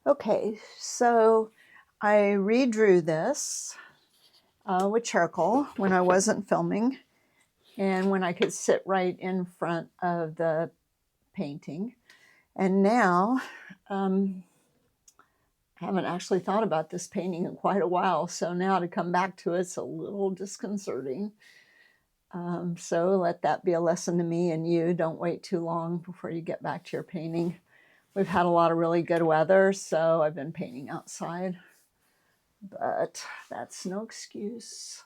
Okay, so I redrew this with charcoal when I wasn't filming and when I could sit right in front of the painting. And now I haven't actually thought about this painting in quite a while, so now to come back to it's a little disconcerting. So let that be a lesson to me and you. Don't wait too long before you get back to your painting. We've had a lot of really good weather, so I've been painting outside, but that's no excuse.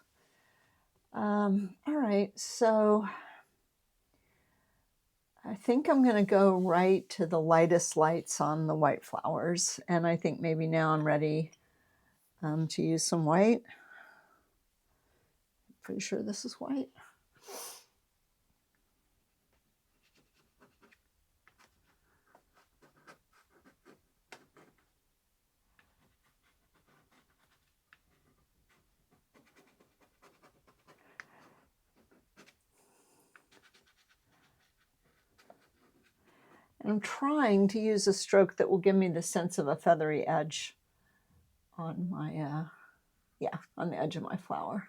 All right, so I think I'm going to go right to the lightest lights on the white flowers, and I think maybe now I'm ready to use some white. Pretty sure this is white. And I'm trying to use a stroke that will give me the sense of a feathery edge on my, on the edge of my flower.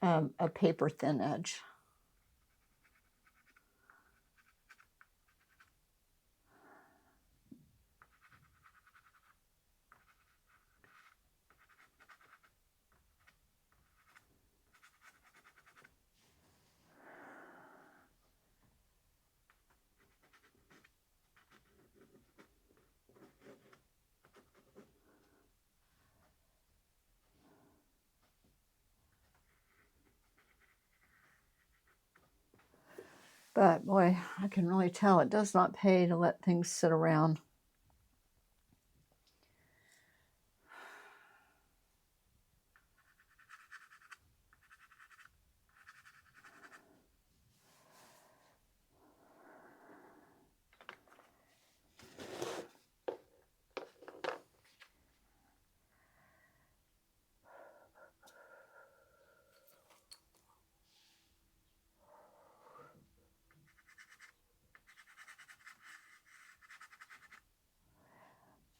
A paper thin edge. But boy, I can really tell it does not pay to let things sit around.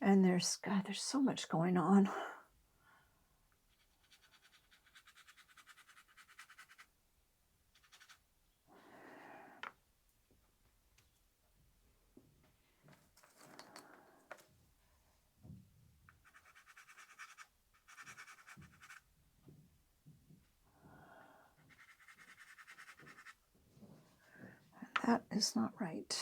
And there's so much going on. That is not right.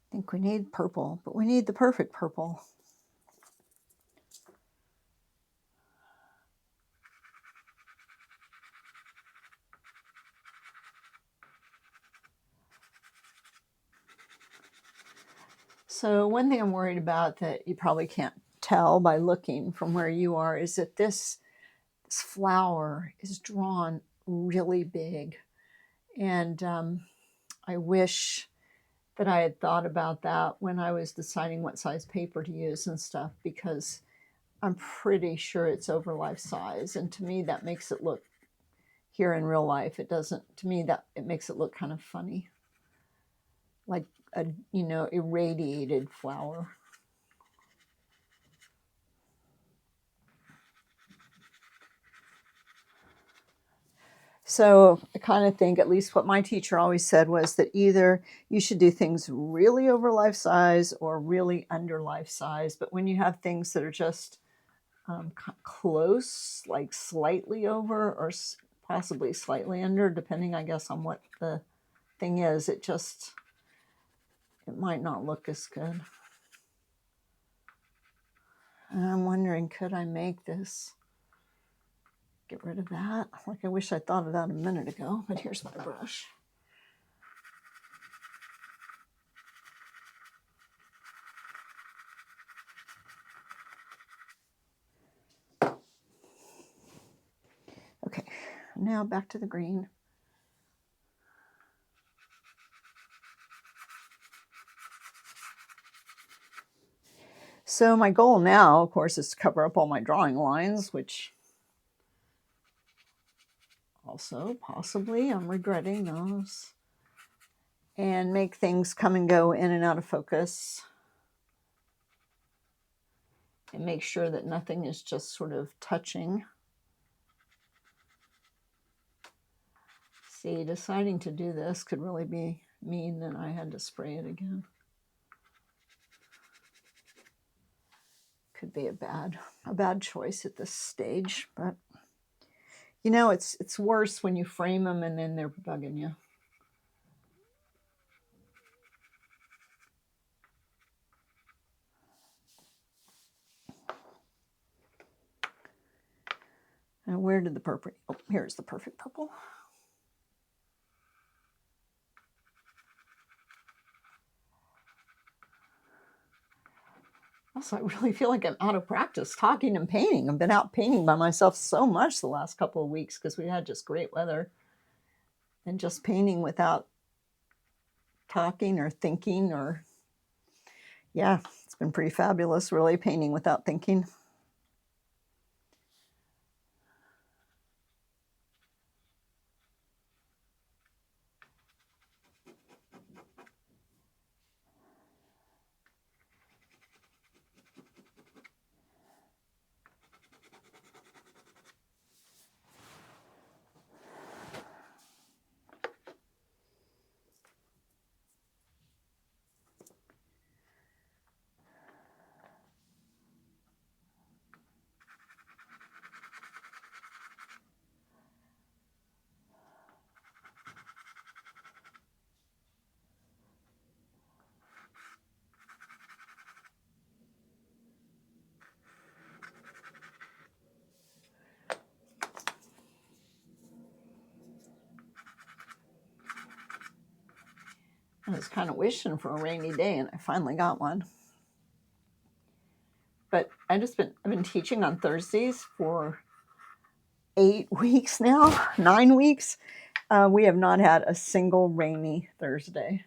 I think we need purple, but we need the perfect purple. So one thing I'm worried about that you probably can't tell by looking from where you are is that this flower is drawn really big. And I wish that I had thought about that when I was deciding what size paper to use and stuff, because I'm pretty sure it's over life size. And to me, that makes it look, here in real life, it doesn't, to me, that it makes it look kind of funny. Like a, irradiated flower. So I kind of think, at least what my teacher always said, was that either you should do things really over life size or really under life size. But when you have things that are just close, like slightly over or possibly slightly under, depending, I guess, on what the thing is, it might not look as good. And I'm wondering, could I make this? Get rid of that. Like, I wish I thought of that a minute ago, but here's my brush. now back to the green. So my goal now, of course, is to cover up all my drawing lines, which also possibly I'm regretting those, and make things come and go in and out of focus, and make sure that nothing is just sort of touching. See, deciding to do this could really mean that I had to spray it again. Could be a bad choice at this stage, but you know, it's worse when you frame them and then they're bugging you. Now, where did the purple? Oh, here's the perfect purple. Also, I really feel like I'm out of practice talking and painting. I've been out painting by myself so much the last couple of weeks because we had just great weather. And just painting without talking or thinking, or yeah, it's been pretty fabulous, really, painting without thinking. I was kind of wishing for a rainy day, and I finally got one. But I've been teaching on Thursdays for 8 weeks now, 9 weeks. We have not had a single rainy Thursday.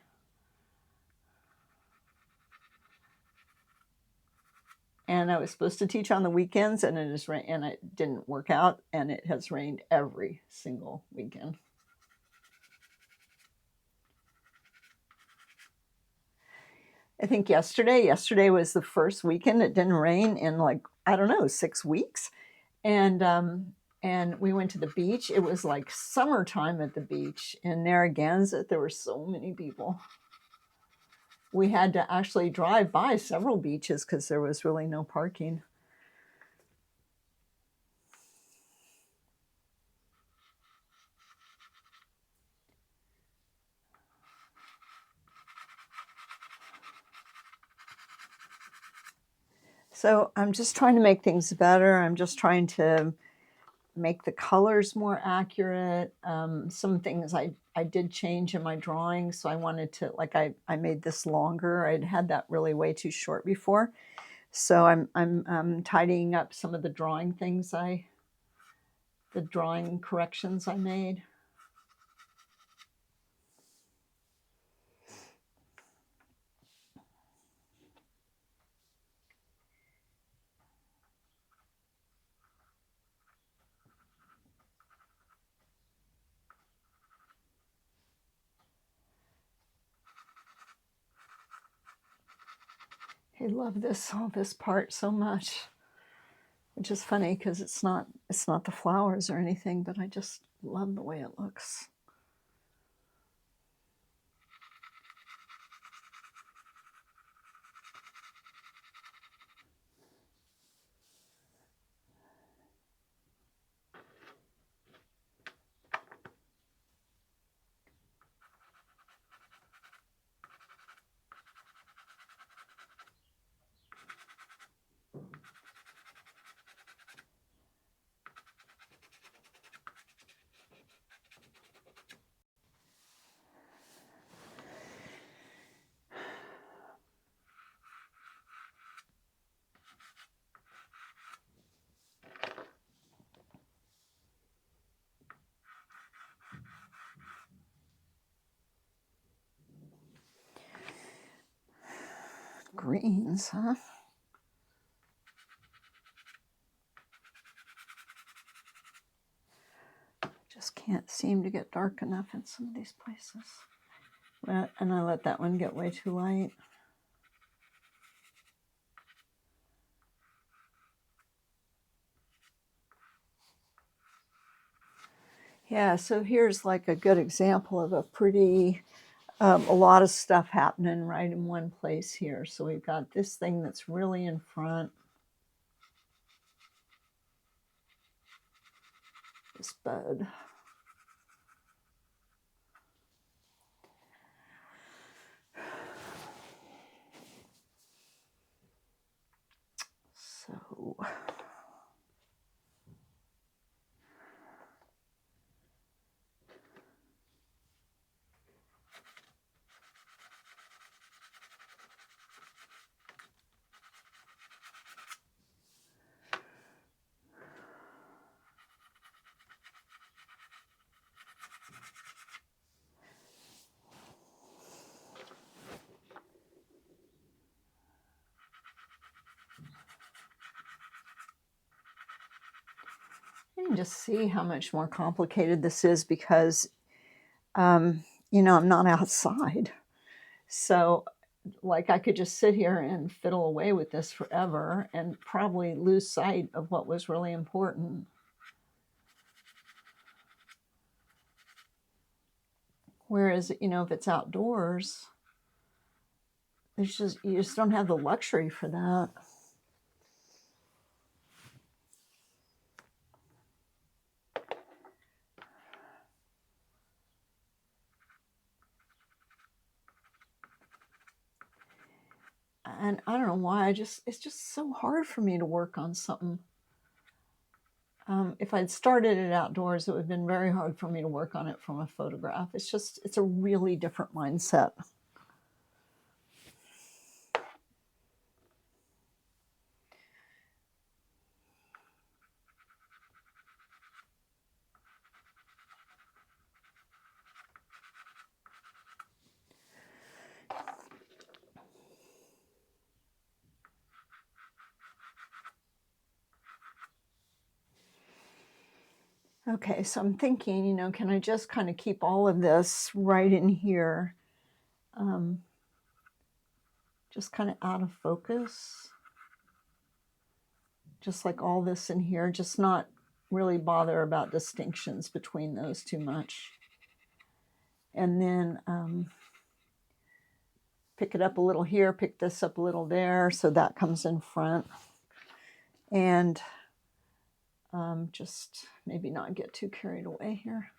And I was supposed to teach on the weekends, and it didn't work out, and it has rained every single weekend. I think yesterday was the first weekend it didn't rain in, like, I don't know, 6 weeks. And we went to the beach. It was like summertime at the beach in Narragansett. There were so many people. We had to actually drive by several beaches because there was really no parking. So I'm just trying to make things better. I'm just trying to make the colors more accurate. Some things I did change in my drawing. So I wanted to, like, I made this longer. I'd had that really way too short before. So I'm tidying up some of the drawing things the drawing corrections I made. I love this part so much, which is funny because it's not the flowers or anything, but I just love the way it looks. greens, huh? Just can't seem to get dark enough in some of these places. And I let that one get way too light. Yeah, so here's like a good example of a pretty, a lot of stuff happening right in one place here. So we've got this thing that's really in front. This bud. So you can just see how much more complicated this is because, you know, I'm not outside. So like I could just sit here and fiddle away with this forever and probably lose sight of what was really important. Whereas, you know, if it's outdoors, there's just, you just don't have the luxury for that. And I don't know why, it's just so hard for me to work on something. If I'd started it outdoors, it would have been very hard for me to work on it from a photograph. It's a really different mindset. Okay, so I'm thinking, you know, can I just kind of keep all of this right in here? Just kind of out of focus. Just like all this in here, just not really bother about distinctions between those too much. And then pick it up a little here, pick this up a little there, so that comes in front. And just maybe not get too carried away here.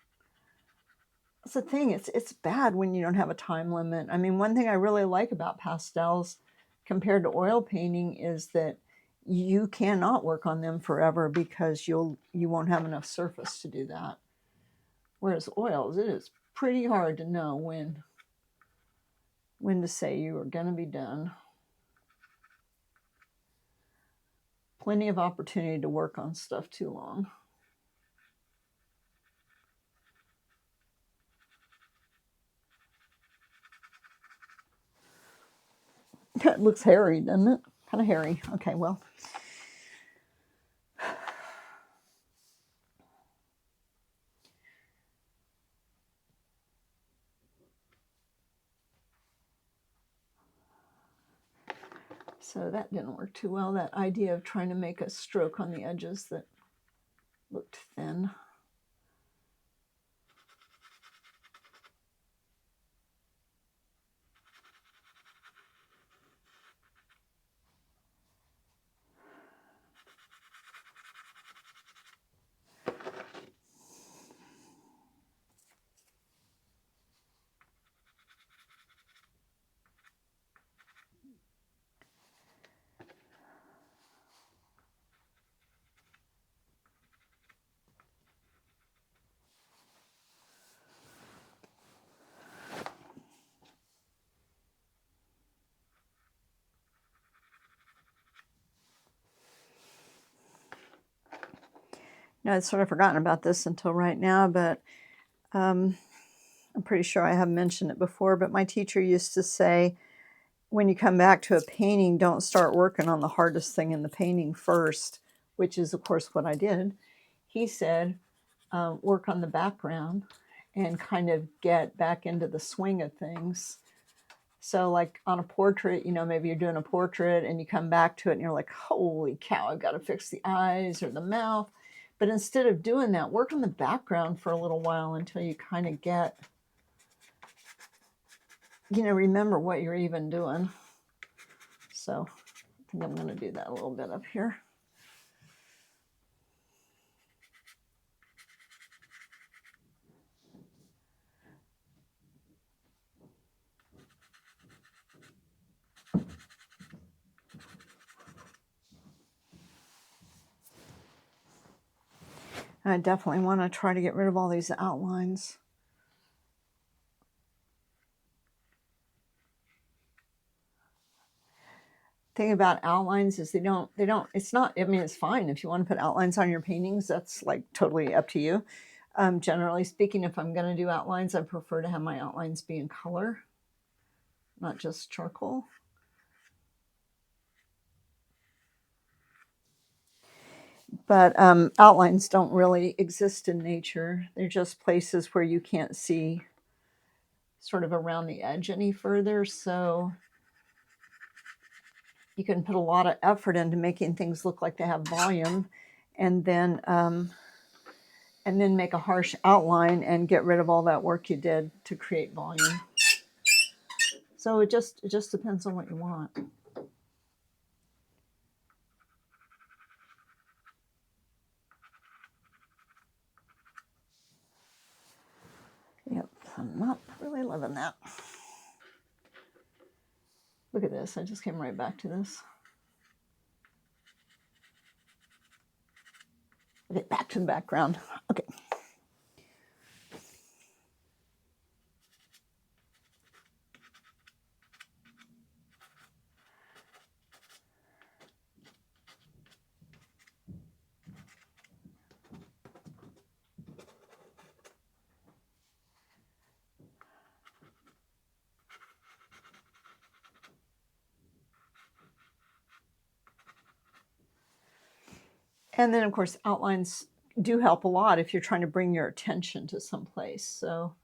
That's the thing, it's bad when you don't have a time limit. I mean, one thing I really like about pastels compared to oil painting is that you cannot work on them forever because you won't have enough surface to do that. Whereas oils, it is pretty hard to know when to say you are going to be done. Plenty of opportunity to work on stuff too long. It looks hairy, doesn't it? Kind of hairy. Okay, well. So that didn't work too well, that idea of trying to make a stroke on the edges that looked thin. You know, I'd sort of forgotten about this until right now, but I'm pretty sure I have mentioned it before, but my teacher used to say, when you come back to a painting, don't start working on the hardest thing in the painting first, which is, of course, what I did. He said, work on the background and kind of get back into the swing of things. So like on a portrait, you know, maybe you're doing a portrait and you come back to it and you're like, holy cow, I've got to fix the eyes or the mouth. But instead of doing that, work on the background for a little while until you kind of get, you know, remember what you're even doing. So I think I'm going to do that a little bit up here. I definitely want to try to get rid of all these outlines. Thing about outlines is they don't, it's not, I mean, it's fine if you want to put outlines on your paintings, that's like totally up to you. Generally speaking, if I'm going to do outlines, I prefer to have my outlines be in color, not just charcoal. But outlines don't really exist in nature. They're just places where you can't see sort of around the edge any further. So you can put a lot of effort into making things look like they have volume, and then make a harsh outline and get rid of all that work you did to create volume. So it just depends on what you want. Yep, I'm not really loving that. Look at this, I just came right back to this. Okay, back to the background. Okay. And then, of course, outlines do help a lot if you're trying to bring your attention to some place. So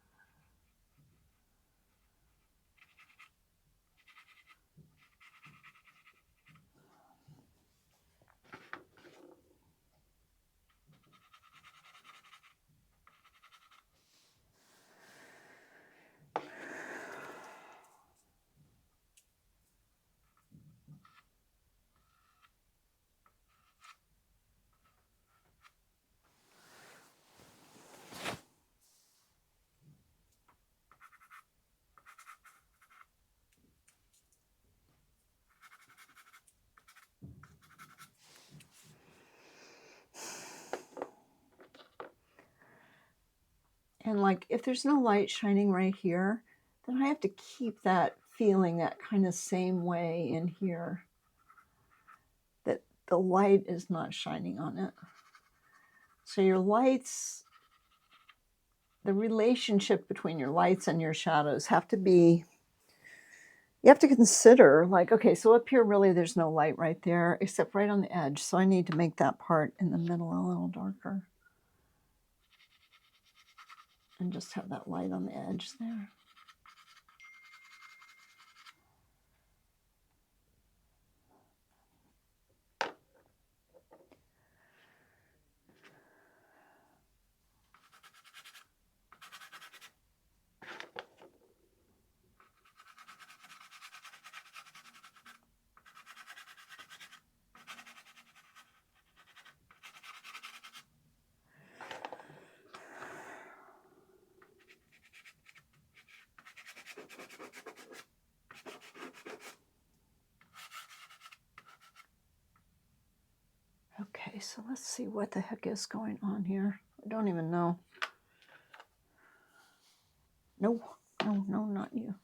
and like if there's no light shining right here, then I have to keep that feeling that kind of same way in here, that the light is not shining on it. So your lights, the relationship between your lights and your shadows have to be, you have to consider like, okay, so up here really there's no light right there except right on the edge. So I need to make that part in the middle a little darker. And just have that light on the edge there. Okay, so let's see what the heck is going on here. I don't even know. No, no, not you.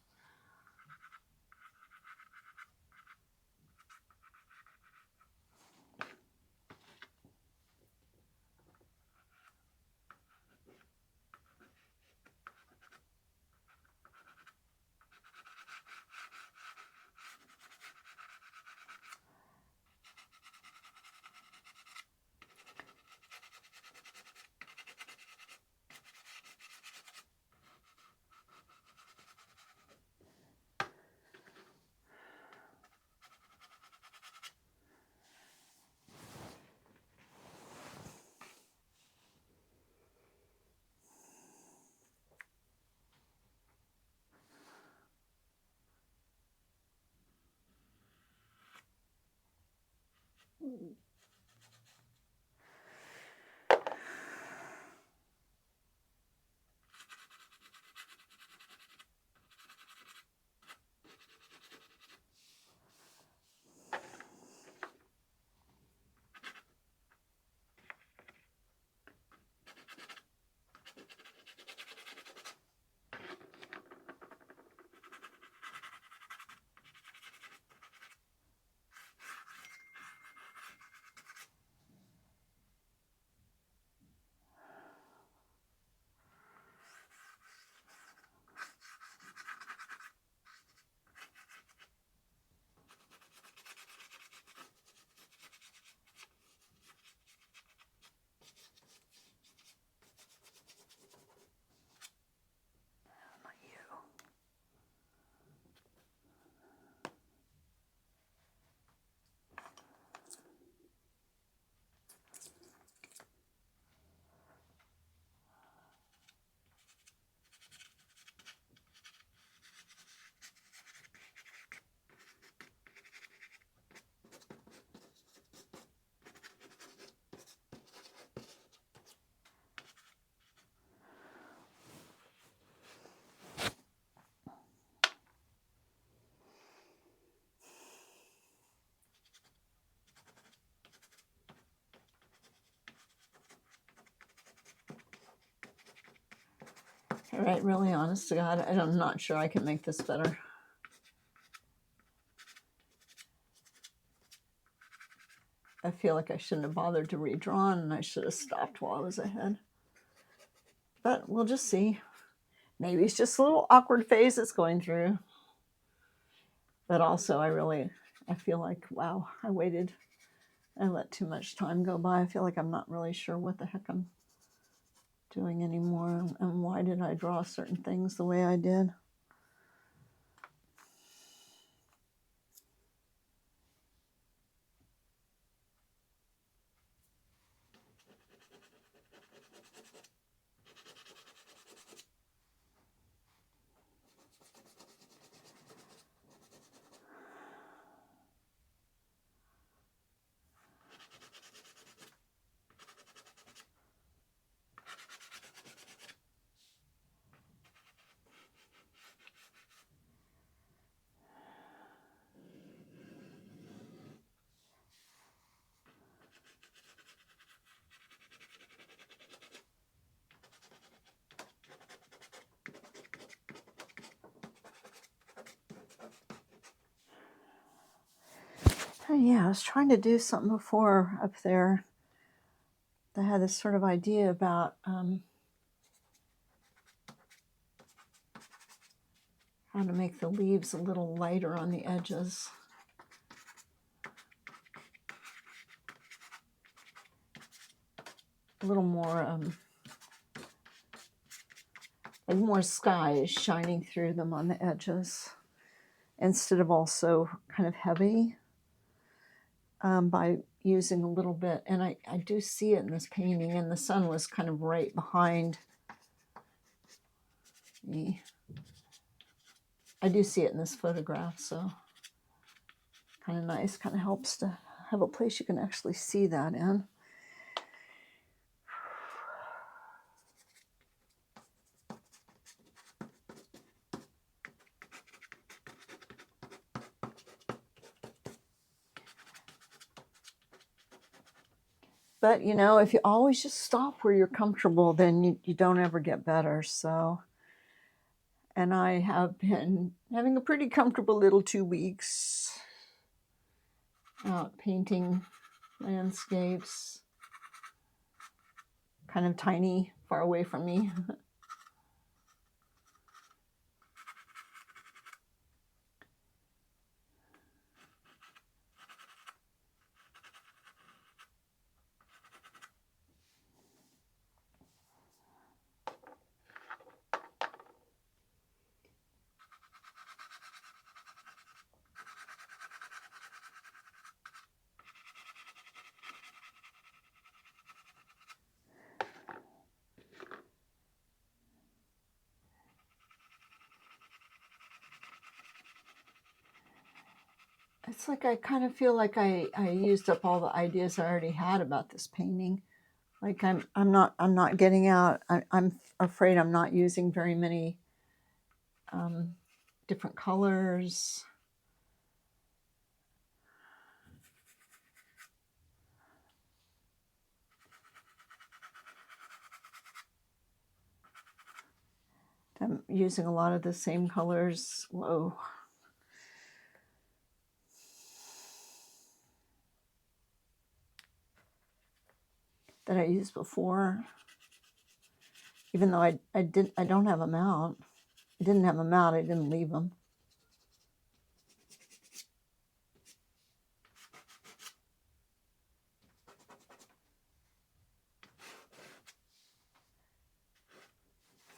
All right, really honest to God, I'm not sure I can make this better. I feel like I shouldn't have bothered to redraw, and I should have stopped while I was ahead. But we'll just see. Maybe it's just a little awkward phase it's going through. But also, I feel like, wow, I waited. I let too much time go by. I feel like I'm not really sure what the heck I'm doing anymore, and why did I draw certain things the way I did. Oh, yeah, I was trying to do something before up there. I had this sort of idea about how to make the leaves a little lighter on the edges. A little more, like more sky is shining through them on the edges, instead of also kind of heavy, by using a little bit. And I do see it in this painting, and the sun was kind of right behind me. I do see it in this photograph, so kind of nice, kind of helps to have a place you can actually see that in. But, you know, if you always just stop where you're comfortable, then you don't ever get better. So, and I have been having a pretty comfortable little 2 weeks out painting landscapes, kind of tiny, far away from me. It's like I kind of feel like I used up all the ideas I already had about this painting. Like I'm not getting out. I'm afraid I'm not using very many different colors. I'm using a lot of the same colors. Whoa. That I used before. Even though I don't have them out. I didn't have them out, I didn't leave them.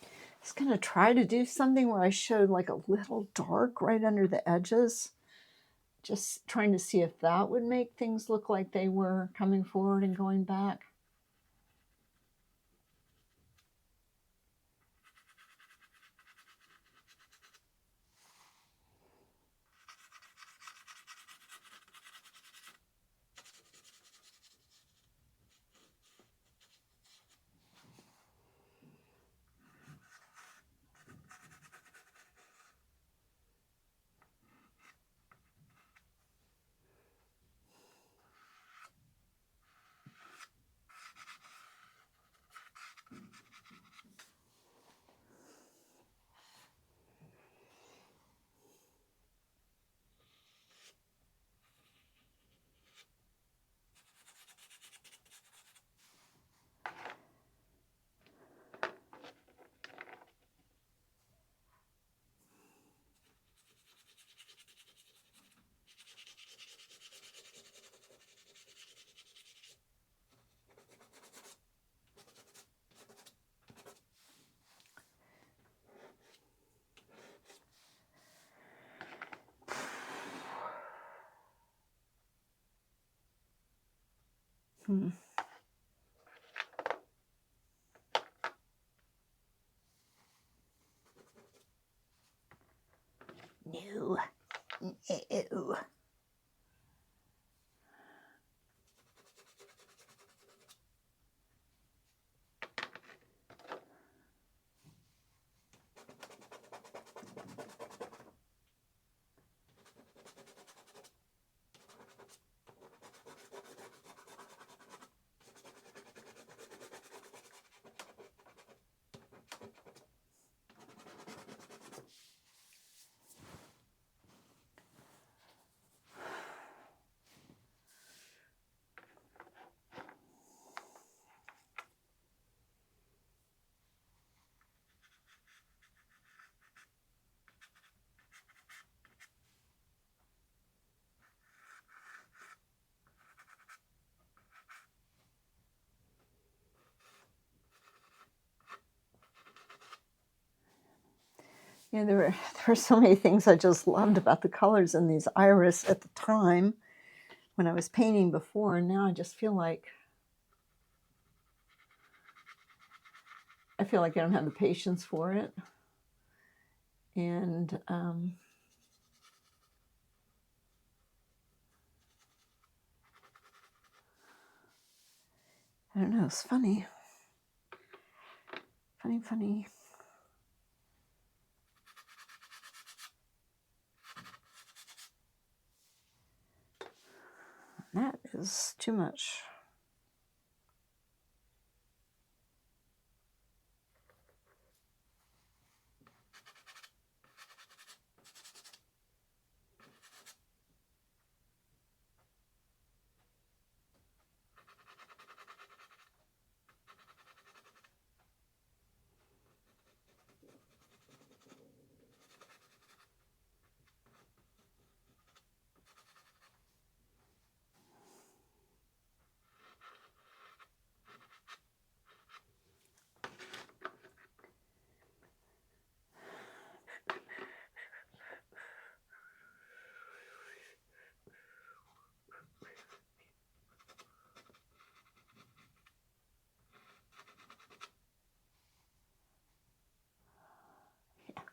I was gonna try to do something where I showed like a little dark right under the edges. Just trying to see if that would make things look like they were coming forward and going back. No. Ew. Yeah, there were so many things I just loved about the colors in these iris at the time when I was painting before, and now I just feel like I don't have the patience for it. And I don't know, it's funny. Funny. That is too much.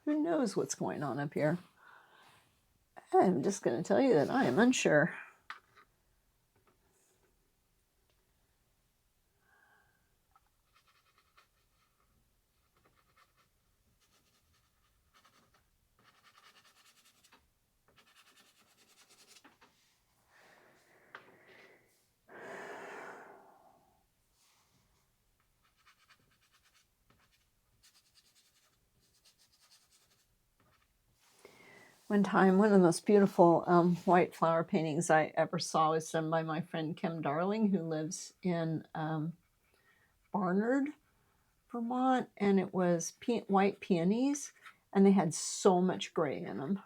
Who knows what's going on up here? I'm just going to tell you that I am unsure. One time, one of the most beautiful white flower paintings I ever saw was done by my friend Kim Darling, who lives in Barnard, Vermont, and it was white peonies, and they had so much gray in them.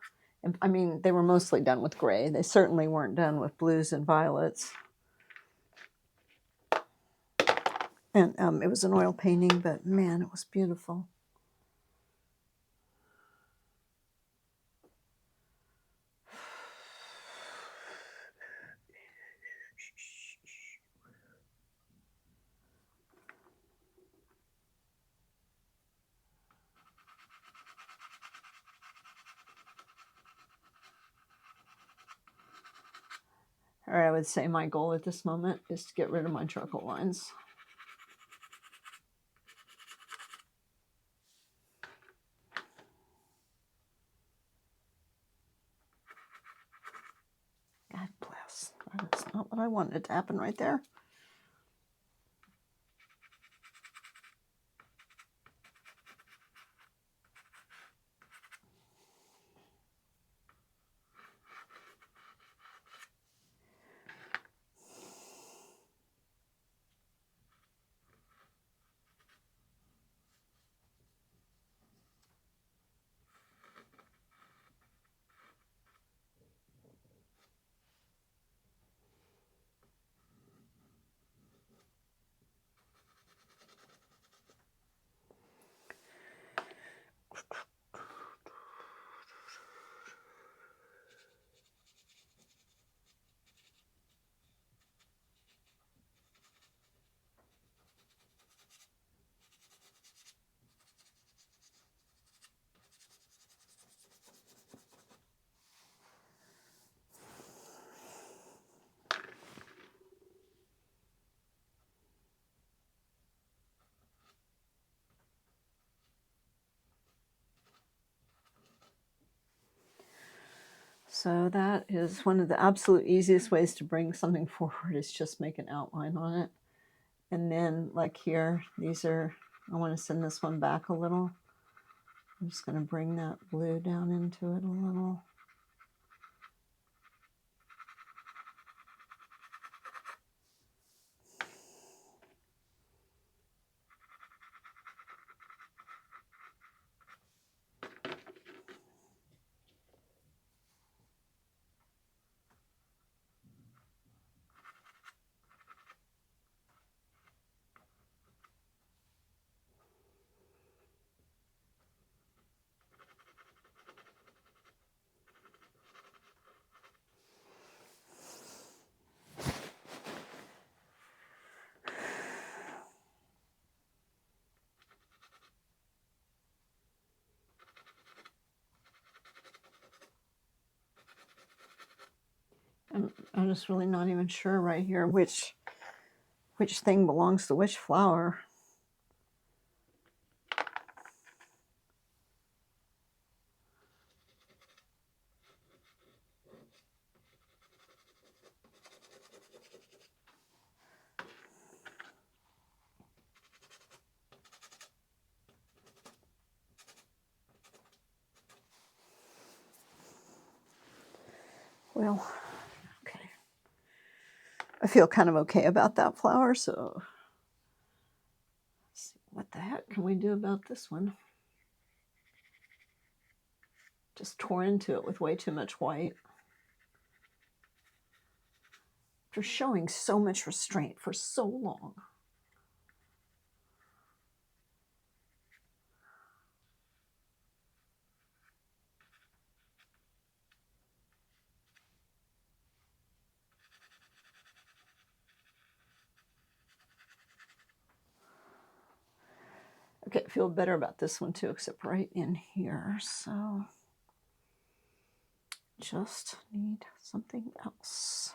And, I mean, they were mostly done with gray. They certainly weren't done with blues and violets. And it was an oil painting, but man, it was beautiful. Or I would say my goal at this moment is to get rid of my charcoal lines. God bless. That's not what I wanted to happen right there. So that is one of the absolute easiest ways to bring something forward is just make an outline on it. And then like here, these are, I want to send this one back a little. I'm just going to bring that blue down into it a little. I'm just really not even sure right here which thing belongs to which flower. Well, okay. I feel kind of okay about that flower, so let's see, what the heck can we do about this one? Just tore into it with way too much white. After showing so much restraint for so long. Okay, I feel better about this one too, except right in here. So just need something else.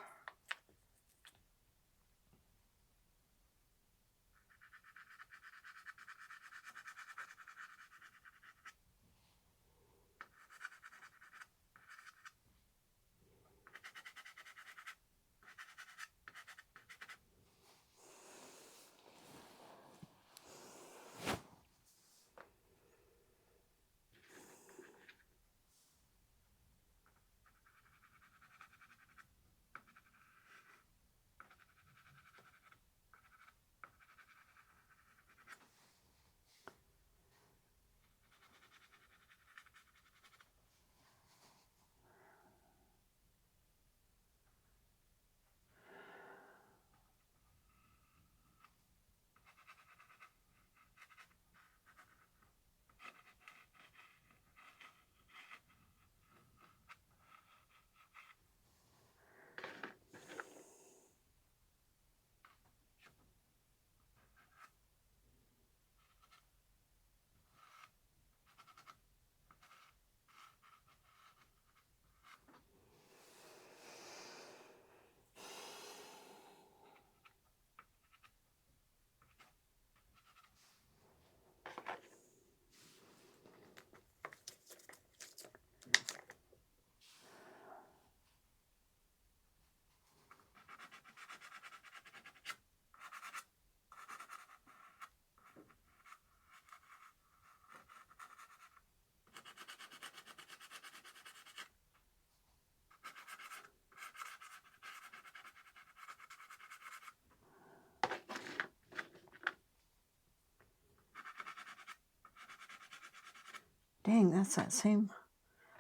Dang, that's that same.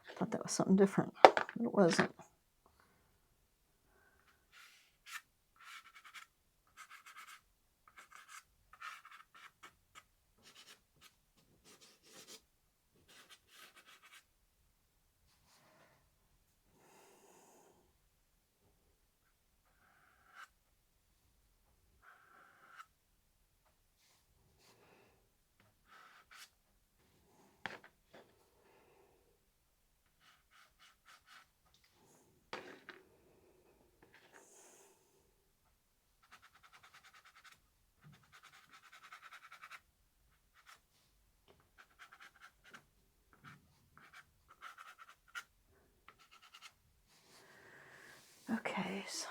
I thought that was something different, but it wasn't. Okay, so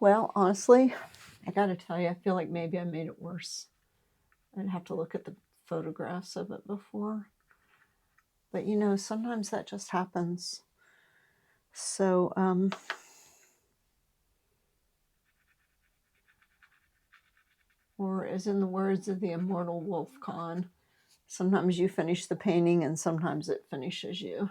well, honestly, I gotta tell you, I feel like maybe I made it worse. I'd have to look at the photographs of it before. But you know, sometimes that just happens. So, Or as in the words of the immortal Wolf Kahn, sometimes you finish the painting and sometimes it finishes you.